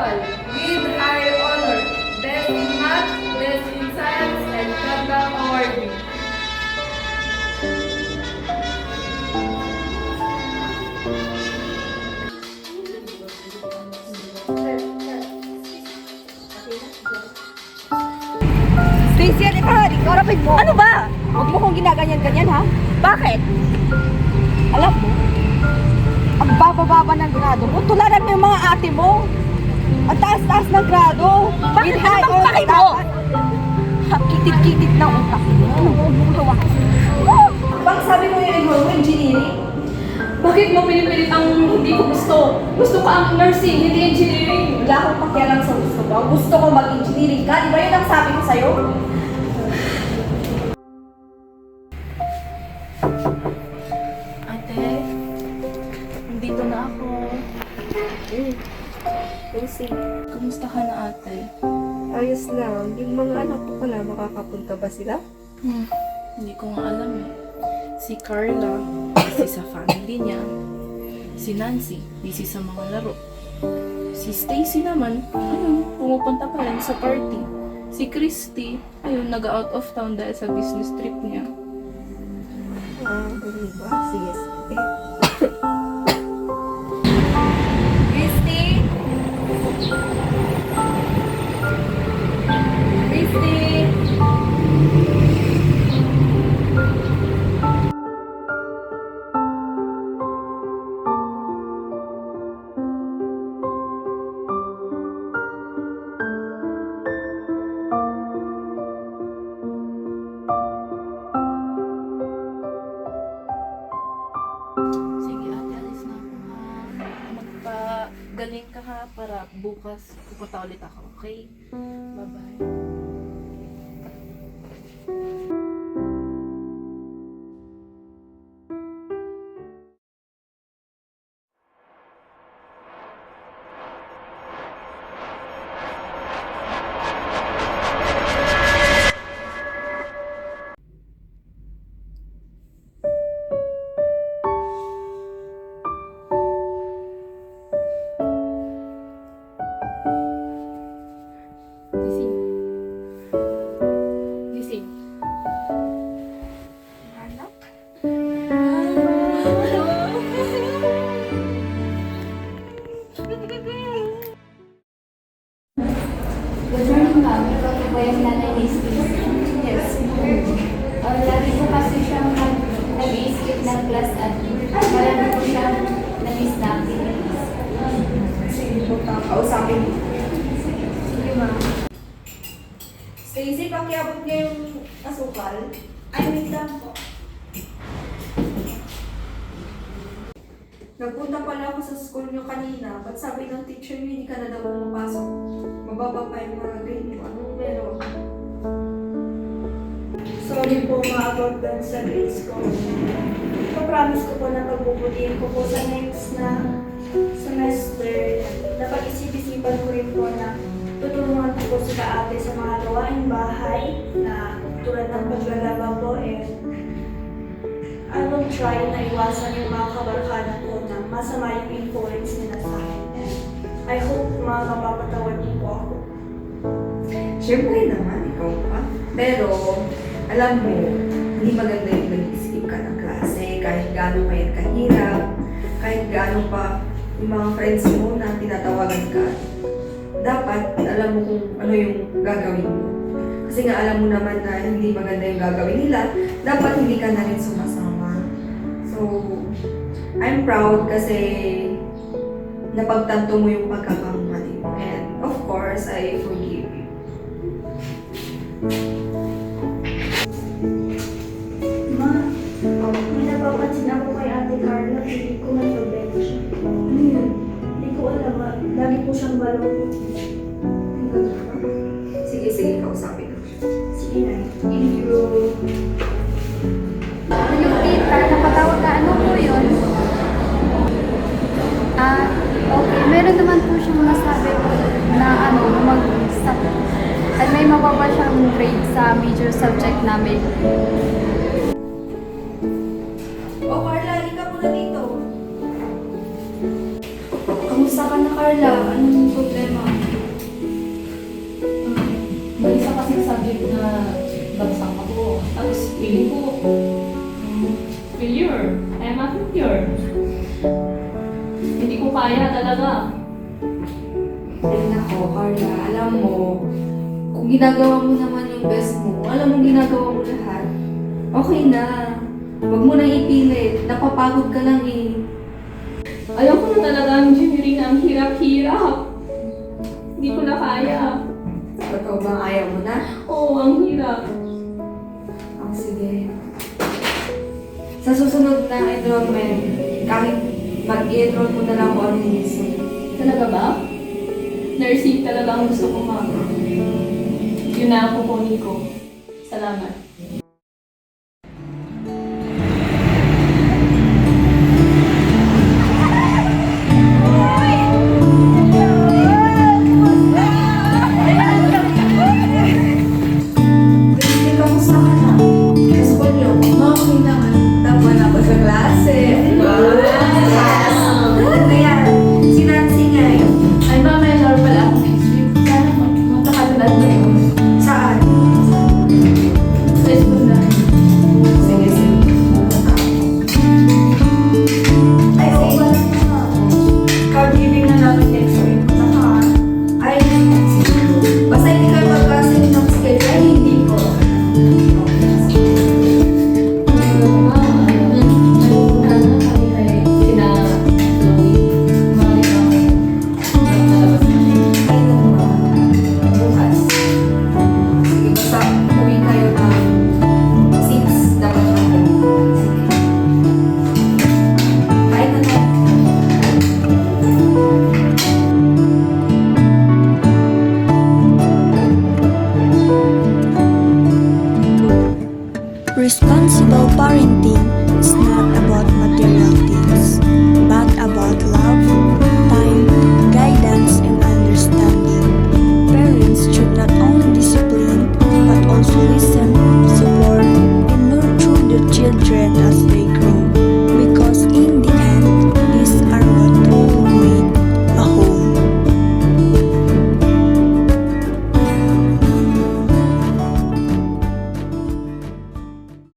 principal with high honor, Best in Math, Best in Science, and Conduct Awarding. Stacy, halika, harapin mo. Ano ba? Huwag mo kong ginaganyan-ganyan, ha? Bakit? Alam mo, ang baba-baba ng grado mo, tularan mo yung mga ate mo. Ang taas-taas ng grado. Bakit Ano bang all pake mo? dapat. Kitid-kitid ng utak mo. Ano mo hawa? Bakit sabi mo yung enroll mo, engineering? Bakit mo pinipilit ang hindi ko gusto? Gusto ko ang nursing, hindi engineering. Wala akong pakialam sa gusto mo. Gusto ko mag-engineering ka. Di ba yun ang sabi ko sa'yo? Ate, nandito na ako. Lucy, Kumusta ka na, ate? ayos lang. Yung mga anak ko pala, makakapunta ba sila? Hindi ko nga alam eh. Si Carla, busy sa family niya. Si Nancy, busy sa mga laro. Si Stacy naman, pumupunta pa rin sa party. Si Christy, nag-out of town dahil sa business trip niya. Ganun ba? Sige, sige. Christy? Christy? Sige, ate, alis na ako ha. Magpagaling ka ha para bukas pupunta ulit ako, okay? Bye-bye. Gising. Gising. Anak? Good morning, ma'am. Ikaw po ba yung nanay ni Steve? Yes. Lagi po kasi siyang nag-i-skip ng class at marami po siyang na-miss na activities. Sige po, kausapin mo. Sige, ma'am. Stacy, pakiabot niya yung asukal. Ay, wait lang po. Nagpunta pala ako sa school niyo kanina. Ba't sabi ng teacher niyo hindi ka na daw pumapasok? Mababa pa yung mga grade mo. Anong meron? Sorry po about that sa grades ko. Papromise ko po na pagbubutihin ko po sa next na semester. Napag-isip-isipan ko rin po na tutulungan ko po sila ate sa mga gawaing bahay na tulad ng paglalaba po and I will try na iwasan yung mga kabarkada ko na masama yung influence nila sa akin. And I hope mga mapapatawad niyo po ako. Siyempre naman, ikaw pa. Pero, alam mo, hindi maganda yung nag-skip ka ng klase, kahit gaano pa yan kahirap, kahit gaano pa yung mga friends mo na tinatawagan ka. Dapat, alam mo kung ano yung gagawin mo. Kasi nga alam mo naman na hindi maganda yung gagawin nila, dapat hindi ka na rin sumasama. So, I'm proud kasi napagtanto mo yung pagkakamali mo. And of course, I forgive you. Ma, may napapansin ako kay Ate Carla, hindi ko may problema siya. Ano yun? Hindi ko alam, lagi po siyang balaw. Sige, sige, kausapin ko siya. Sige na, thank you. Yung tita, napatawag na ano po yun? Okay. Meron naman po siyang nasabi na mag-stop. At may mababa siyang grade sa major subject namin. O Carla, halika muna dito. Kamusta ka na, Carla? Anong problema? kaya talaga. Ay nako, Carla, alam mo, kung ginagawa mo naman yung best mo, alam mo ginagawa mo lahat, okay na. Huwag mo nang ipilit, napapagod ka lang eh. Ayoko na talaga ang engineering na ang hirap-hirap. Hindi ko na kaya. Ikaw bang ayaw mo na? Oo, ang hirap. Oh, sige. Sa susunod na enrollment, kahit mag-enroll mo na lang kung ano yung gusto mo. Talaga ba? Nursing talaga ang gusto ko, ma'am. Yun na ang kukunin ko. Salamat.